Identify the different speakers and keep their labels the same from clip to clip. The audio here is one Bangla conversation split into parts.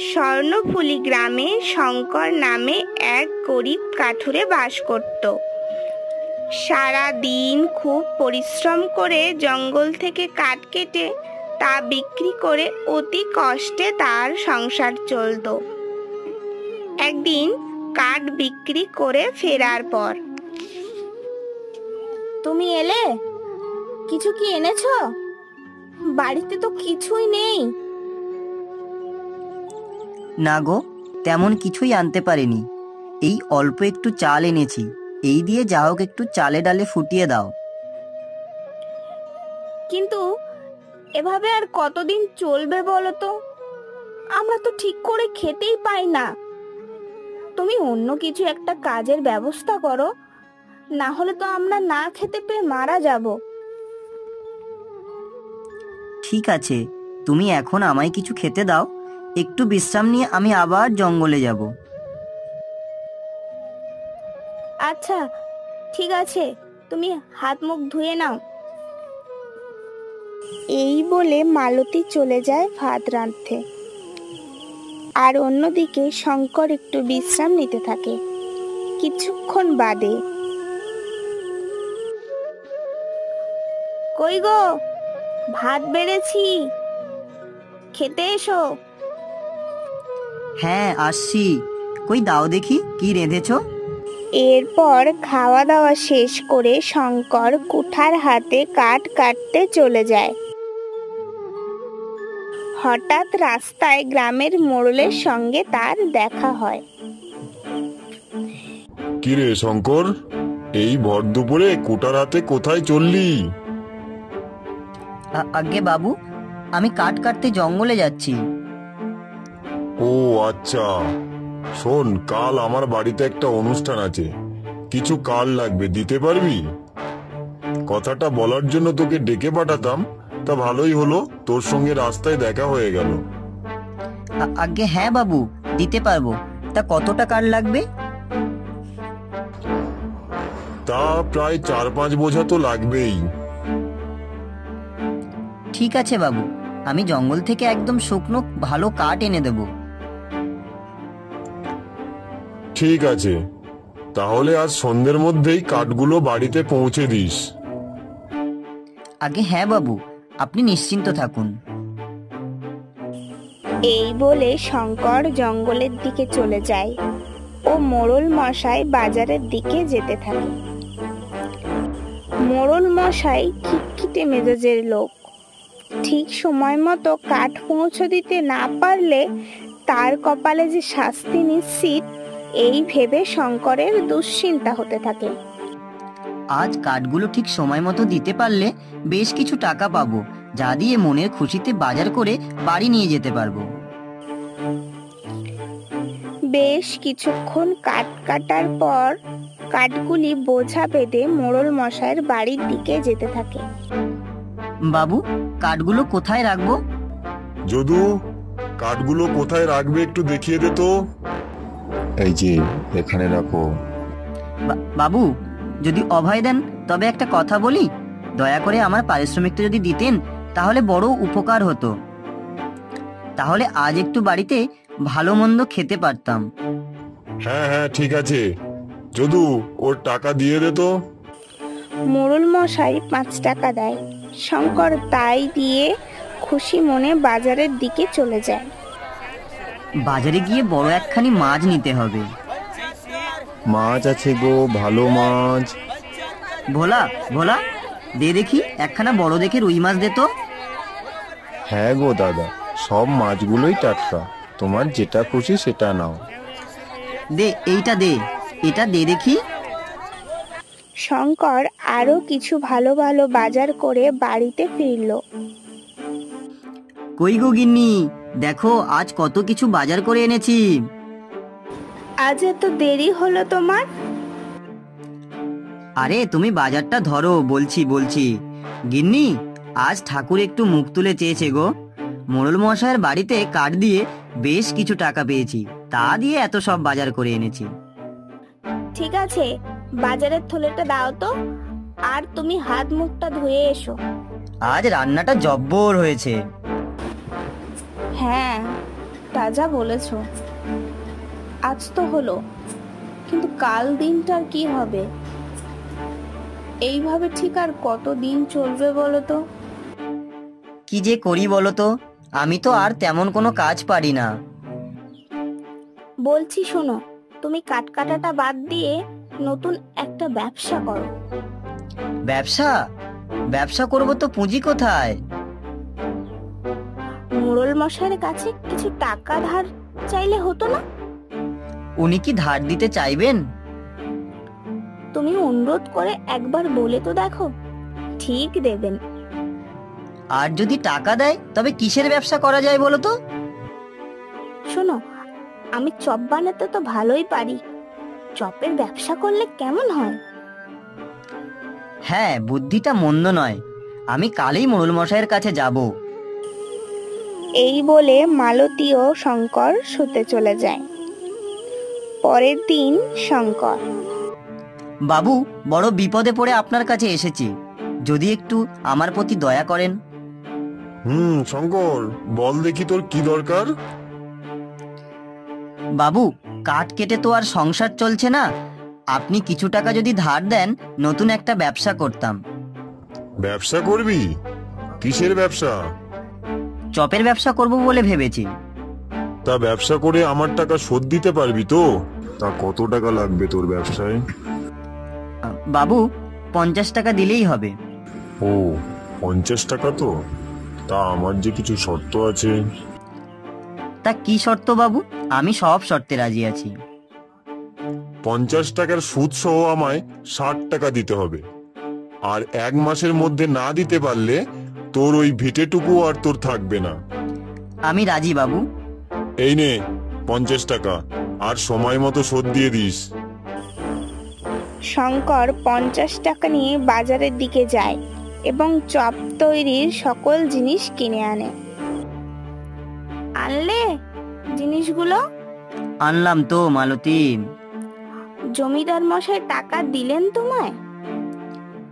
Speaker 1: স্বর্ণফুলী গ্রামে শঙ্কর নামে এক গরিব কাঠুরে বাস করত। সারা দিন খুব পরিশ্রম করে জঙ্গল থেকে কাঠ কেটে তা বিক্রি করে অতি কষ্টে তার সংসার চলত। একদিন কাঠ বিক্রি করে ফেরার পর,
Speaker 2: তুমি এলে? কিছু কি এনেছো? বাড়িতে তো কিছুই নেই।
Speaker 3: না গো, তেমন কিছুই আনতে পারিনি। এই অল্প একটু চাল এনেছি, এই দিয়ে যা হোক একটু চালে ডালে ফুটিয়ে দাও।
Speaker 2: কিন্তু এভাবে আর কতদিন চলবে বলো তো? আমরা তো ঠিক করে খেতেই পাই না। তুমি অন্য কিছু একটা কাজের ব্যবস্থা করো, না হলে তো আমরা না খেতে পেয়ে মারা যাব।
Speaker 3: ঠিক আছে, তুমি এখন আমায় কিছু খেতে দাও, একটু বিশ্রাম নিয়ে আমি আবার জঙ্গলে যাব।
Speaker 2: আচ্ছা ঠিক আছে, তুমি হাত মুখ ধুয়ে নাও।
Speaker 1: এই বলে মালতী চলে যায় ভাত রাঁধতে। আর অন্যদিকে শঙ্কর একটু বিশ্রাম নিতে থাকে। কিছুক্ষণ বাদে,
Speaker 2: কই গো, ভাত বেড়েছি, খেতে এসো।
Speaker 3: হ্যাঁ আসছি, কই দাও দেখি কি রেঁধেছো।
Speaker 1: এরপর খাওয়া দাওয়া শেষ করে শঙ্কর কুঠার হাতে কাঠ কাটতে চলে যায়। হঠাৎ রাস্তায় গ্রামের মোড়লের সঙ্গে তার দেখা হয়।
Speaker 4: কিরে শঙ্কর, এই ভর দুপুরে কুটার হাতে কোথায় চললি?
Speaker 3: আগে বাবু, আমি কাঠ কাটতে জঙ্গলে যাচ্ছি।
Speaker 4: ও আচ্ছা, শোন, কাল আমার বাড়িতে একটা অনুষ্ঠান আছে, কিছু কাঠ লাগবে, দিতে পারবি? কথাটা বলার জন্য তোকে ডেকে পাঠাতাম, তা ভালোই হলো, তোর সঙ্গে রাস্তায় দেখা হয়ে গেল।
Speaker 3: আগে হ্যাঁ বাবু, দিতে পারবো। তা কতটা কাঠ লাগবে?
Speaker 4: তা প্রায় 4-5 বোঝা তো লাগবেই।
Speaker 3: ঠিক আছে বাবু, আমি জঙ্গল থেকে একদম শুকনো ভালো কাঠ এনে দেব।
Speaker 4: ঠিক আছে, তাহলে আজ সন্ধ্যের মধ্যেই কাঠগুলো বাড়িতে পৌঁছে দিস।
Speaker 3: আগে হ্যাঁ বাবু, আপনি নিশ্চিন্ত থাকুন।
Speaker 1: এই বলে শঙ্কর জঙ্গলের দিকে চলে যায় ও মোড়ল মশাই বাজারের দিকে যেতে থাকে। মোড়ল মশাই খিটখিটে মেজাজের লোক। ঠিক সময় মতো কাঠ পৌঁছে দিতে না পারলে তার কপালে যে শাস্তি নিশ্চিত, এই ভেবে শঙ্করের দুশ্চিন্তা হতে থাকে।
Speaker 3: আজ কাঠগুলো ঠিক সময় মতো দিতে পারলে বেশ কিছু টাকা পাবো, যা দিয়ে মনের খুশিতে বাজার করে বাড়ি নিয়ে যেতে পারবো।
Speaker 1: বেশ কিছুক্ষণ কাঠ কাটার পর কাঠগুলি বোঝা বেঁধে মোড়ল মশাইয়ের বাড়ির দিকে যেতে থাকে।
Speaker 3: বাবু, কাঠগুলো কোথায় রাখবো?
Speaker 4: যদু, কাঠগুলো কোথায় রাখবে একটু দেখিয়ে দে তো। এই যে এখানে রাখো।
Speaker 3: বাবু, যদি অভয় দেন তবে একটা কথা বলি, দয়া করে আমার পারিশ্রমিকটা যদি দিতেন তাহলে বড় উপকার হতো। তাহলে আজ একটু বাড়িতে ভালো মন্দ খেতে পারতাম।
Speaker 4: হ্যাঁ হ্যাঁ ঠিক আছে, যদু ওর টাকা দিয়ে দে তো।
Speaker 1: মোড়ল মশাই 5 টাকা দেয়। শঙ্কর তাই দিয়ে খুশি মনে বাজারের দিকে চলে যায়।
Speaker 3: বাজারে গিয়ে বড় একখানি মাছ নিতে হবে।
Speaker 4: মাছ আছে গো, ভালো মাছ।
Speaker 3: ভোলা ভোলা, দে দেখি একখানা বড় দেখে রুই মাছ দে তো।
Speaker 4: হ্যাঁ গো দাদা, সব মাছগুলোই টাটকা, তোমার যেটা খুশি সেটা নাও।
Speaker 3: দে, এইটা দে, এটা দে দেখি।
Speaker 1: শঙ্কর আরো কিছু ভালো ভালো বাজার করে বাড়িতে ফিরল।
Speaker 3: কই গো গিন্নি, দেখো আজ কত কিছু বাজার করে এনেছি।
Speaker 1: আজ এত দেরি হলো তোমার?
Speaker 3: আরে তুমি বাজারটা ধরো, বলছি। গিন্নি, আজ ঠাকুর একটু মুখ তুলে চেয়েছে গো। মোড়ল মশাইয়ের বাড়িতে কাঠ দিয়ে বেশ কিছু টাকা পেয়েছি, তা দিয়ে এত সব বাজার করে এনেছি।
Speaker 2: ঠিক আছে, বাজারের থলেটা দাও তো, আর তুমি হাত মুখটা ধুয়ে এসো।
Speaker 3: আজ রান্নাটা জব্বর হয়েছে।
Speaker 2: হ্যাঁ, যা বলেছ। আজ তো হলো, কিন্তু কাল দিনটার কি হবে? এইভাবে ঠিক আর কতদিন চলবে বলো তো?
Speaker 3: কি যে করি বলো তো, আমি তো আর তেমন কোনো কাজ পারি না।
Speaker 2: বলছি শোনো, তুমি কাটকাটাটা বাদ দিয়ে নতুন একটা ব্যবসা করো।
Speaker 3: ব্যবসা? ব্যবসা করব তো পুঁজি কোথায়?
Speaker 2: মোড়ল মশাইয়ের কাছে কিছু টাকা ধার চাইলে হতো না?
Speaker 3: উনি কি ধার দিতে চাইবেন?
Speaker 2: তুমি অনুরোধ করে একবার বলে তো দেখো, ঠিক দেবেন।
Speaker 3: আর যদি টাকা দেয় তবে কিসের ব্যবসা করা যায় বলো তো?
Speaker 2: শোনো, আমি চপ বানাতে তো ভালোই পারি, চপের ব্যবসা করলে কেমন হয়?
Speaker 3: হ্যাঁ, বুদ্ধিটা মন্দ নয়। আমি কালই মোড়ল মশাইয়ের কাছে যাব।
Speaker 1: এই বলে মালতী ও শঙ্কর শুতে চলে যায়। পরের দিন শঙ্কর:
Speaker 3: বাবু, বড় বিপদে পড়ে আপনার কাছে এসেছি, যদি একটু আমার প্রতি দয়া করেন।
Speaker 4: শঙ্কর, বল দেখি তোর কি দরকার?
Speaker 3: বাবু, কাঠ কেটে তো আর সংসার চলছে না, আপনি কিছু টাকা যদি ধার দেন, নতুন একটা ব্যবসা করতাম।
Speaker 4: ব্যবসা করবি? কিসের ব্যবসা?
Speaker 3: চপের ব্যবসা করব বলে ভেবেছি।
Speaker 4: তা ব্যবসা করে আমার টাকা শোধ দিতে পারবি তো? তা কত টাকা লাগবে তোর ব্যবসায়?
Speaker 3: বাবু, 50 টাকা দিলেই হবে।
Speaker 4: ও, 50 টাকা তো? তা আমার যে কিছু শর্ত আছে।
Speaker 3: তা কি শর্ত বাবু? আমি সব শর্তে রাজি আছি।
Speaker 4: 50 টাকার সুদ সহ আমায় 60 টাকা দিতে হবে। আর 1 মাসের মধ্যে না দিতে পারলে তোর ওই ভিটেটুকু আর তোর থাকবে না।
Speaker 3: আমি রাজি বাবু।
Speaker 4: এই নে 50 টাকা, আর সময় মতো শোধ দিয়ে দিস।
Speaker 1: শঙ্কর 50 টাকা নিয়ে বাজারের দিকে যায় এবং চপ তৈরির সকল জিনিস কিনে আনে।
Speaker 2: আনলে জিনিসগুলো?
Speaker 3: আনলাম তো মালতী।
Speaker 2: জমিদার মশাই টাকা দিলেন তোমায়?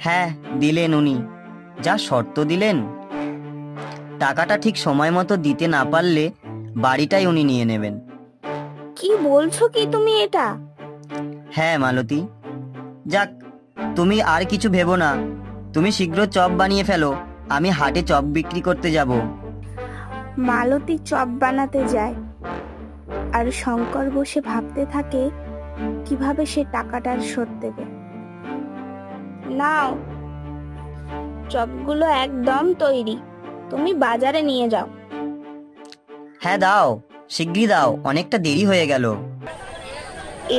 Speaker 3: হ্যাঁ, দিলেন উনি। যা শর্ত দিলেন, টাকাটা ঠিক সময় মতো দিতে না পারলে বাড়িটাই উনি নিয়ে নেবেন।
Speaker 2: কি বলছো কি তুমি এটা?
Speaker 3: হ্যাঁ মালতী। যাক, তুমি আর কিছু ভেবো না, তুমি শীঘ্র চপ বানিয়ে ফেলো, আমি হাটে চপ বিক্রি করতে যাব।
Speaker 1: মালতী চপ বানাতে যায় আর শঙ্কর বসে ভাবতে থাকে কিভাবে সে টাকাটার শোধ দেবে।
Speaker 2: নাও, চপগুলো একদম তৈরি, তুমি বাজারে নিয়ে যাও।
Speaker 3: হ্যাঁ দাও, শিগগিরই দাও, অনেকটা দেরি হয়ে গেল।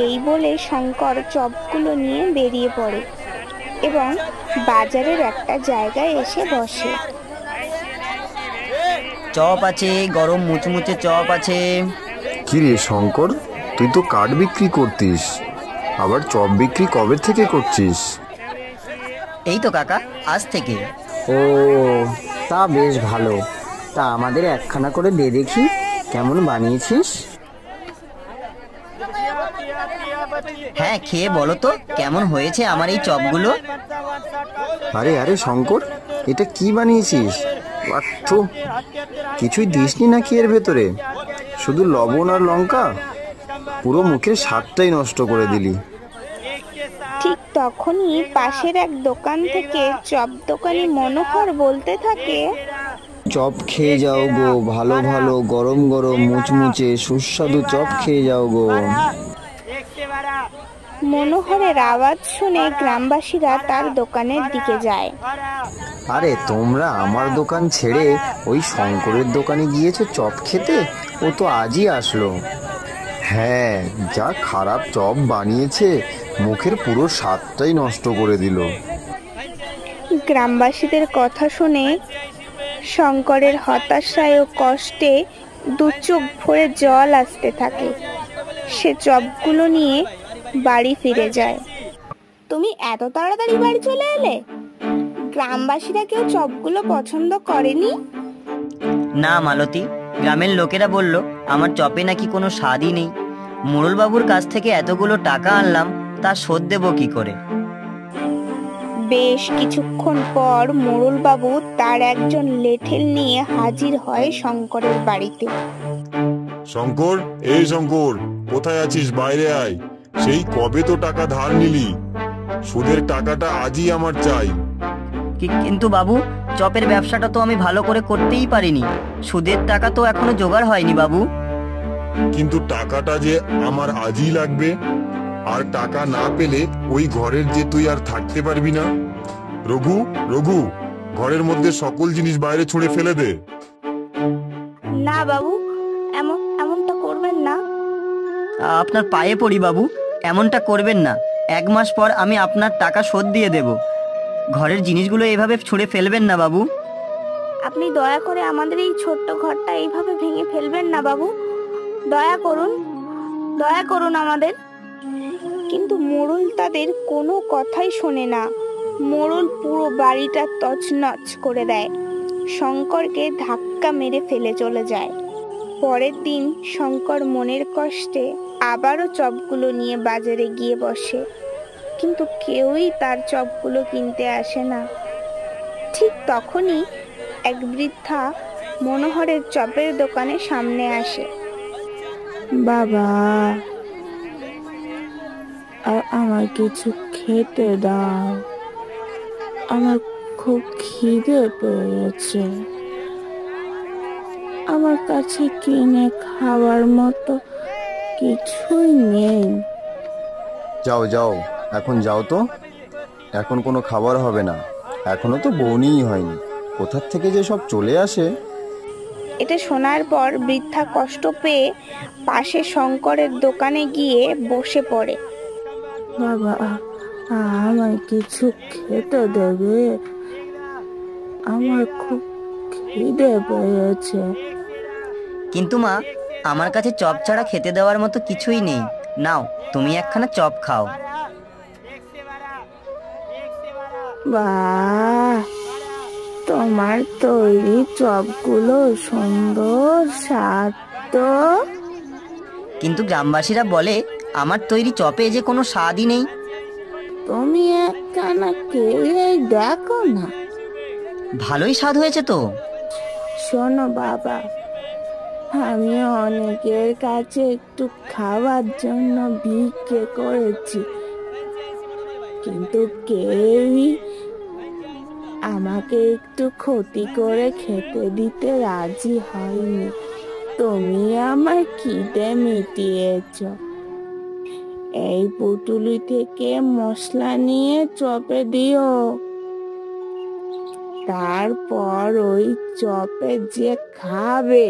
Speaker 1: এই বলে শঙ্কর চপগুলো নিয়ে বেরিয়ে পড়ে এবং বাজারের একটা জায়গায় এসে বসে।
Speaker 3: চপ আছে, গরম মুচমুচে চপ আছে।
Speaker 5: কি রে শঙ্কর, তুই তো কাঠ বিক্রি করতিস, আবার চপ বিক্রি কবে থেকে করছিস?
Speaker 3: এই তো কাকা, আজ থেকে।
Speaker 6: ও, তা বেশ ভালো। তা আমাদের একখানা করে দে দেখি, কেমন বানিয়েছিস?
Speaker 3: হ্যাঁ, খেয়ে বলো তো কেমন হয়েছে আমার এই চপগুলো।
Speaker 5: আরে আরে শঙ্কর, এটা কি বানিয়েছিস? তো কিছুই দিসনি নাকি এর ভেতরে? শুধু লবণ আর লঙ্কা? পুরো মুখের স্বাদটাই নষ্ট করে দিলি।
Speaker 1: ঠিক তখনই পাশের এক দোকান থেকে চপ দোকানি মনোহর বলতে থাকে:
Speaker 6: চপ খেয়ে যাও গো, ভালো ভালো গরম গরম মুচমুচে সুস্বাদু চপ খেয়ে যাও গো।
Speaker 1: মনোহরের আওয়াজ শুনে গ্রামবাসীরা তার দোকানের দিকে যায়।
Speaker 5: আরে তোমরা আমার দোকান ছেড়ে ওই শঙ্করের দোকানে গিয়েছো চপ খেতে? ও তো আজই আসলো। হ্যাঁ, যা খারাপ চপ বানিয়েছে, মুখের পুরো স্বাদটাই নষ্ট করে দিল।
Speaker 1: গ্রামবাসীদের কথা শুনে শঙ্করের হতাশায় ও কষ্টে দু চোখ ভরে জল আসতে থাকে। সে চপগুলো নিয়ে বাড়ি ফিরে যায়।
Speaker 2: তুমি এত তাড়াতাড়ি বাড়ি চলে এলে? গ্রামবাসীরা কেউ চপগুলো পছন্দ করেনি?
Speaker 3: না মালতী, গ্রামের লোকেরা বলল আমার চপে নাকি কোনো স্বাদই নেই। মোড়লবাবুর কাছ থেকে এতগুলো টাকা আনলাম, তা শোধ দেব কি করে?
Speaker 1: বেশ কিছুক্ষণ পর মোড়লবাবু তার একজন লেঠেল নিয়ে হাজির হয় শঙ্করের বাড়িতে।
Speaker 4: শঙ্কর, এই শঙ্কর, কোথায় আছিস? বাইরে আয়। সেই কবে তো টাকা ধার নিলি, সুদের টাকাটা আজই আমার চাই।
Speaker 3: কিন্তু বাবু, চপের ব্যবসাটা তো আমি ভালো করে করতেই পারিনি, সুদের টাকা তো এখনো জোগাড় হয়নি বাবু।
Speaker 4: কিন্তু টাকাটা যে আমার আজই লাগবে, আর টাকা না পেলে ওই ঘরের যে তুই আর থাকতে পারবি না। রঘু, রঘু, ঘরের মধ্যে সকল জিনিস বাইরে ছুঁড়ে ফেলে দে।
Speaker 2: না বাবু, এমনটা করবেন না।
Speaker 3: আপনার পায়ে পড়ি বাবু, এমনটা করবেন না। 1 মাস পর আমি আপনার টাকা শোধ দিয়ে দেব। ঘরের জিনিসগুলো এভাবে ছুঁড়ে ফেলবেন না বাবু।
Speaker 2: আপনি দয়া করে আমাদের এই ছোট্ট ঘরটা এইভাবে ভেঙে ফেলবেন না বাবু। দয়া করুন আমাদের।
Speaker 1: কিন্তু মোড়ল তাদের কোনো কথাই শোনে না। মোড়ল পুরো বাড়িটা তছনছ করে দেয়, শঙ্করকে ধাক্কা মেরে ফেলে চলে যায়। পরের দিন শঙ্কর মনের কষ্টে আবারও চপগুলো নিয়ে বাজারে গিয়ে বসে, কিন্তু কেউই তার চপগুলো কিনতে আসে না। ঠিক তখনই এক বৃদ্ধা মনোহরের চপের দোকানের সামনে আসে।
Speaker 2: বাবা, আমার কিছু খেতে দাও, আমার খুব খিদে পেয়েছে। আমার কাছে কিনে খাওয়ার মতো কিছুই নেই।
Speaker 5: যাও যাও, এখন যাও তো। এখন কোনো খাবার হবে না, এখনো তো বউনিই হয়নি, কোথার থেকে যে সব চলে আসে।
Speaker 1: এটা শোনার পর বৃদ্ধা কষ্ট পেয়ে পাশে শঙ্করের দোকানে গিয়ে বসে পড়ে।
Speaker 2: বাবা, আমায় কিছু খেতে দেবে, আমার খুব খিদে পেয়েছে।
Speaker 3: কিন্তু মা, আমার কাছে চপ ছাড়া খেতে দেওয়ার মতো কিছুই নেই। নাও, তুমি একখানা চপ খাও।
Speaker 2: বাহ, তোমার তৈরি চপগুলো সুন্দর স্বাদ তো।
Speaker 3: কিন্তু গ্রামবাসীরা বলে আমার তৈরি চপে যে কোনো স্বাদই নেই।
Speaker 2: তুমি একখানা খেয়ে দেখো না।
Speaker 3: ভালোই স্বাদ হয়েছে তো।
Speaker 2: শোনো বাবা, আমি অনেকের কাছে একটু খাওয়ার জন্য ভিক্ষে করেছি, কিন্তু কেউই আমাকে একটু ক্ষতি করে খেতে দিতে রাজি হয়নি। তুমি আমার খিদে মিটিয়েছ। এই পুটুলি থেকে মশলা নিয়ে চপে দিও, তারপর ওই চপে যে খাবে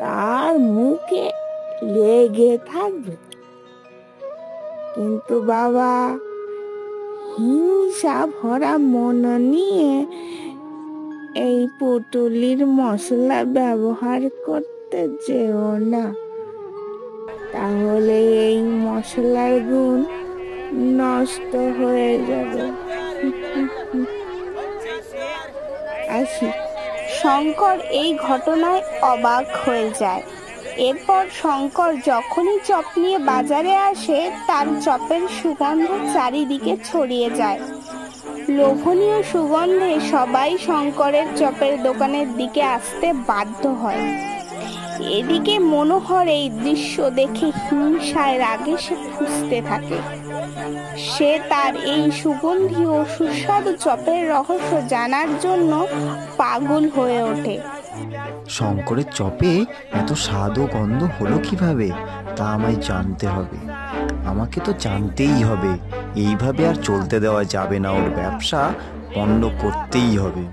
Speaker 2: তার মুখে লেগে থাকবে। কিন্তু বাবা, হিংসা ভরা মন নিয়ে এই পুটুলির মশলা ব্যবহার করতে যেও না, তাহলে এই মশলার গুণ নষ্ট হয়ে যাবে। আসি।
Speaker 1: শঙ্কর এই ঘটনায় অবাক হয়ে যায়। এরপর শঙ্কর যখনই চপ নিয়ে বাজারে আসে, তার চপের সুগন্ধ চারিদিকে ছড়িয়ে যায়। লোভনীয় সুগন্ধে সবাই শঙ্করের চপের দোকানের দিকে আসতে বাধ্য হয়। এদিকে মনোহর এই দৃশ্য দেখে হিংসায় রাগে সে ফুঁসতে থাকে। সে তার এই সুগন্ধি ও সুস্বাদু চপের রহস্য জানার জন্য পাগল হয়ে ওঠে।
Speaker 5: শঙ্করের চপে এত স্বাদ ও গন্ধ হলো কিভাবে, তা আমায় জানতে হবে। আমাকে তো জানতেই হবে, এইভাবে আর চলতে দেওয়া যাবে না। ওর ব্যবসা বন্ধ করতেই হবে।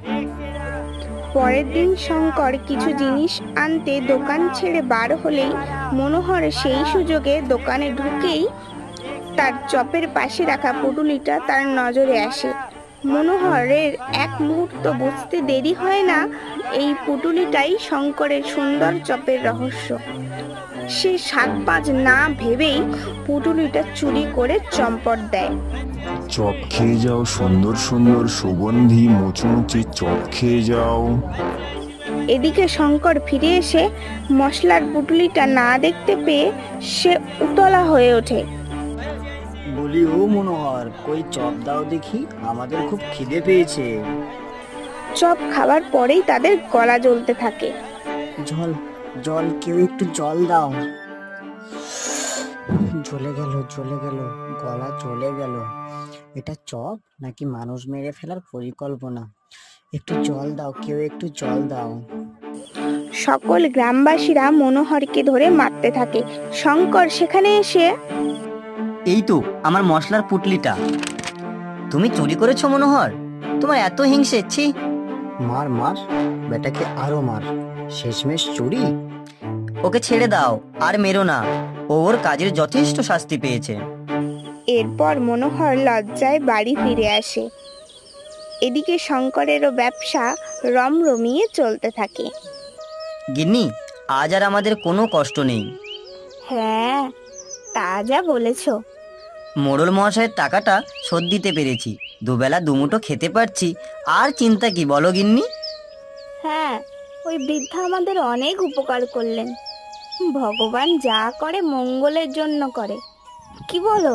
Speaker 1: পরের দিন শঙ্কর কিছু জিনিস আনতে দোকান ছেড়ে বার হলেই মনোহর সেই সুযোগে দোকানে ঢুকেই তার চপের পাশে রাখা পুটুলিটা তার নজরে আসে। মনোহরের এক মুহূর্ত বুঝতে দেরি হয় না, এই পুটুলিটাই শঙ্করের সুন্দর চপের রহস্য। সে 7-5 না ভেবেই পুটুলিটা চুরি করে চম্পট দেয়।
Speaker 4: চপ খেয়ে যাও, সুন্দর সুন্দর সুগন্ধি মুচমুচে চপ খেয়ে যাও।
Speaker 1: এদিকে শঙ্কর ফিরে এসে মশলার পুটুলিটা না দেখতে পেয়ে সে উতলা হয়ে ওঠে।
Speaker 3: বলি, ও মনোহর, কই চপ দাও দেখি, আমাদের খুব খিদে পেয়েছে।
Speaker 1: চপ খাবার পরেই তাদের গলা জ্বলতে থাকে।
Speaker 7: জল, কেউ একটু জল দাও। জ্বলে গেল, গলা জ্বলে গেল। এটা চপ নাকি মানুষ মেরে ফেলার পরিকল্পনা? একটু জল দাও, কেউ একটু জল দাও।
Speaker 1: সকল গ্রামবাসীরা মনোহরকে ধরে মারতে থাকে। শঙ্কর সেখানে এসে,
Speaker 3: এই তো আমার মশলার পুটলিটা। তুমি চুরি করেছো মনোহর? তোমার এত হিংসে, ছি!
Speaker 7: মার মার, বেটাকে আরো মার। শেষমেশ চুরি।
Speaker 3: ওকে ছেড়ে দাও, আর মেরো না। ও ওর কাজের যথেষ্ট শাস্তি পেয়েছে।
Speaker 1: এরপর মনোহর লজ্জায় বাড়ি ফিরে আসে। এদিকে শঙ্করেরও ব্যবসা রমরমিয়ে চলতে থাকে।
Speaker 3: গিন্নি, আজ আর আমাদের কোনো কষ্ট নেই।
Speaker 2: হ্যাঁ, তা যা বলেছো।
Speaker 3: মোড়ল মহাশয়ের টাকাটা শোধ দিতে পেরেছি, দুবেলা দুমুঠো খেতে পারছি। আর চিন্তা কি বলো গিন্নি?
Speaker 2: হ্যাঁ, ওই বৃদ্ধা আমাদের অনেক উপকার করলেন। ভগবান যা করে মঙ্গলের জন্য করে, কি বলো?